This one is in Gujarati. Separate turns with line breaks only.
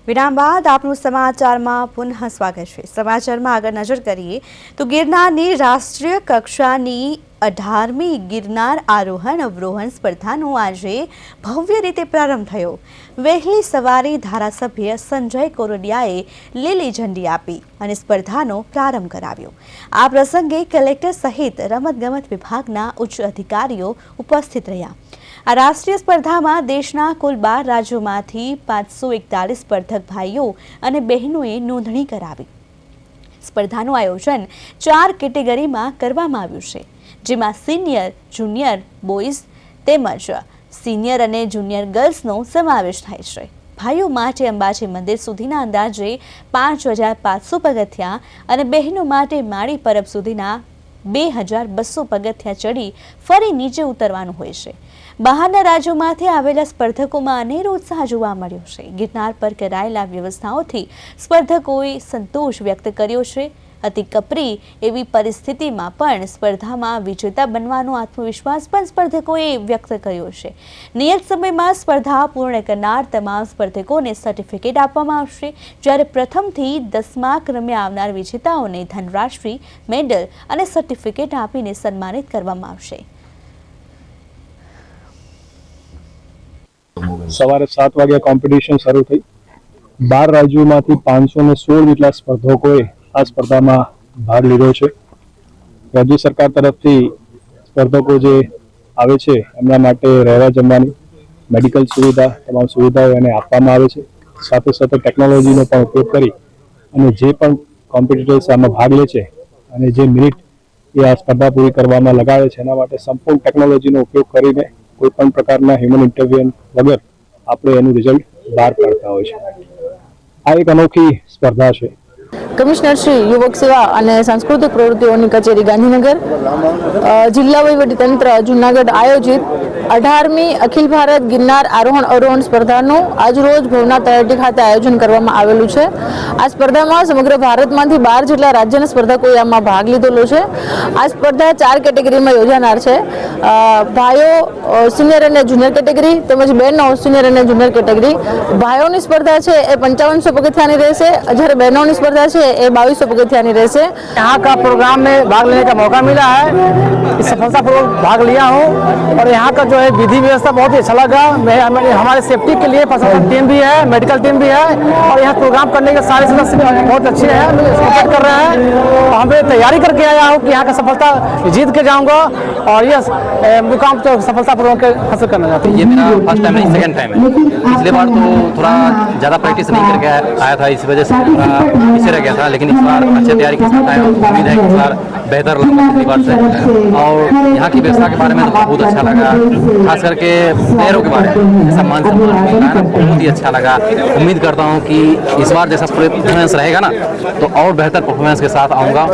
विराम बाद आपનું સમાચારમાં પુનઃ સ્વાગત છે। સમાચારમાં આગળ નજર કરીએ તો ગિરનારની રાષ્ટ્રીય કક્ષાની 18મી ગિરનાર આરોહણ અવરોહણ સ્પર્ધાનો આજે ભવ્ય રીતે પ્રારંભ થયો। વહેલી સવારે ધારાસભ્ય સંજય કોરડિયાએ લીલી ઝંડી આપી અને સ્પર્ધાનો પ્રારંભ કરાવ્યો। આ પ્રસંગે કલેક્ટર સહિત રમતગમત વિભાગના ઉચ્ચ અધિકારીઓ ઉપસ્થિત રહ્યા। આ રાષ્ટ્રીય સ્પર્ધામાં દેશના કુલ 12 રાજ્યોમાંથી 541 સ્પર્ધક ભાઈઓ અને બહેનોએ નોંધણી કરાવી। સ્પર્ધાનું આયોજન 4 કેટેગરીમાં કરવામાં આવ્યું છે, જેમાં સિનિયર, જુનિયર બોયઝ તેમજ સિનિયર અને જુનિયર ગર્લ્સનો સમાવેશ થાય છે। ભાઈઓ માટે અંબાજી મંદિર સુધીના અંદાજે 5500 પગથિયા અને બહેનો માટે માળી પરબ સુધીના 2200 પગથિયા ચડી ફરી નીચે ઉતરવાનું હોય છે। બહારના રાજ્યોમાંથી આવેલા સ્પર્ધકોમાં અનેરો ઉત્સાહ જોવા મળ્યો છે। ગિરનાર પર કરાયેલા વ્યવસ્થાઓથી સ્પર્ધકોએ સંતોષ વ્યક્ત કર્યો છે। અતિ કપરી એવી પરિસ્થિતિમાં પણ સ્પર્ધામાં વિજેતા બનવાનો આત્મવિશ્વાસ પણ સ્પર્ધકોએ વ્યક્ત કર્યો છે। નિયત સમયમાં સ્પર્ધા પૂર્ણ કરનાર તમામ સ્પર્ધકોને સર્ટિફિકેટ આપવામાં આવશે, જ્યારે પ્રથમથી 10મા ક્રમે આવનાર વિજેતાઓને ધનરાશિ, મેડલ અને સર્ટિફિકેટ આપીને સન્માનિત કરવામાં આવશે।
સવારે 7 વાગ્યા કોમ્પિટિશન શરૂ થઈ। 12 રાજ્યોમાંથી 516 જેટલા સ્પર્ધકોએ આ સ્પર્ધામાં ભાગ લીધો છે। રાજ્ય સરકાર તરફથી સ્પર્ધકો જે આવે છે એમના માટે રહેવા જમવાની મેડિકલ સુવિધા તમામ સુવિધાઓ એને આપવામાં આવે છે। સાથે સાથે ટેકનોલોજીનો પણ ઉપયોગ કરી અને જે પણ કોમ્પિટિટર્સ આમાં ભાગ લે છે અને જે મિનિટ એ આ સ્પર્ધા પૂરી કરવામાં લગાવે છે એના માટે સંપૂર્ણ ટેકનોલોજીનો ઉપયોગ કરીને કોઈ પણ પ્રકારના હ્યુમન ઇન્ટરવ્યન વગર આપણે એનું રિઝલ્ટ બહાર પાડતા હોય છે। આ એક અનોખી સ્પર્ધા છે।
કમિશનર શ્રી યુવક સેવા અને સાંસ્કૃતિક પ્રવૃત્તિઓની કચેરી ગાંધીનગર, જિલ્લા વહીવટી તંત્ર જૂનાગઢ આયોજિત 18મી અખિલ ભારત ગિરનાર આરોહણ અવરોહણ સ્પર્ધાનું આજરોજ ભવનાથ તળેટી ખાતે આયોજન કરવામાં આવેલું છે। આ સ્પર્ધામાં સમગ્ર ભારતમાંથી 12 જેટલા રાજ્યના સ્પર્ધકોએ આમાં ભાગ લીધેલો છે। આ સ્પર્ધા 4 કેટેગરીમાં યોજાનાર છે। ભાઈઓ સિનિયર અને જુનિયર કેટેગરી તેમજ બહેનો સિનિયર અને જુનિયર કેટેગરી। ભાઈઓની સ્પર્ધા છે એ 5500 પગથિયાની રહેશે, જ્યારે બહેનોની સ્पर्धा है 2200 पगथियानी रहसे।
यहाँ का प्रोग्राम में भाग लेने का मौका मिला है, इस सफलतापूर्वक भाग लिया हूँ और यहाँ का जो है विधि व्यवस्था बहुत ही अच्छा लगा। हमारे सेफ्टी के लिए प्रशासन टीम भी है, मेडिकल टीम भी है और यहाँ प्रोग्राम करने के सारे सदस्य बहुत अच्छे हैं, सपोर्ट कर रहे हैं। हमें तैयारी करके आया हूँ कि यहाँ का सफलता जीत के जाऊँगा और यह मुकाम तो सफलतापूर्वक हासिल करना चाहता हूँ।
ये मेरा फर्स्ट टाइम नहीं, सेकंड टाइम है। पिछले बार तो थोड़ा ज़्यादा प्रैक्टिस नहीं करके आया था, इस वजह से पीछे रह गया था, लेकिन इस बार अच्छे तैयारी के साथ आया हूँ। उम्मीद है कि इस बार बेहतर लगा पिछली बार से। और यहाँ की व्यवस्था के बारे में तो बहुत अच्छा लगा, खास करके प्लेयरों के बारे में सम्मान मिला है, बहुत ही अच्छा लगा। उम्मीद करता हूँ कि इस बार जैसा परफॉर्मेंस रहेगा ना तो और बेहतर परफॉर्मेंस के साथ आऊँगा।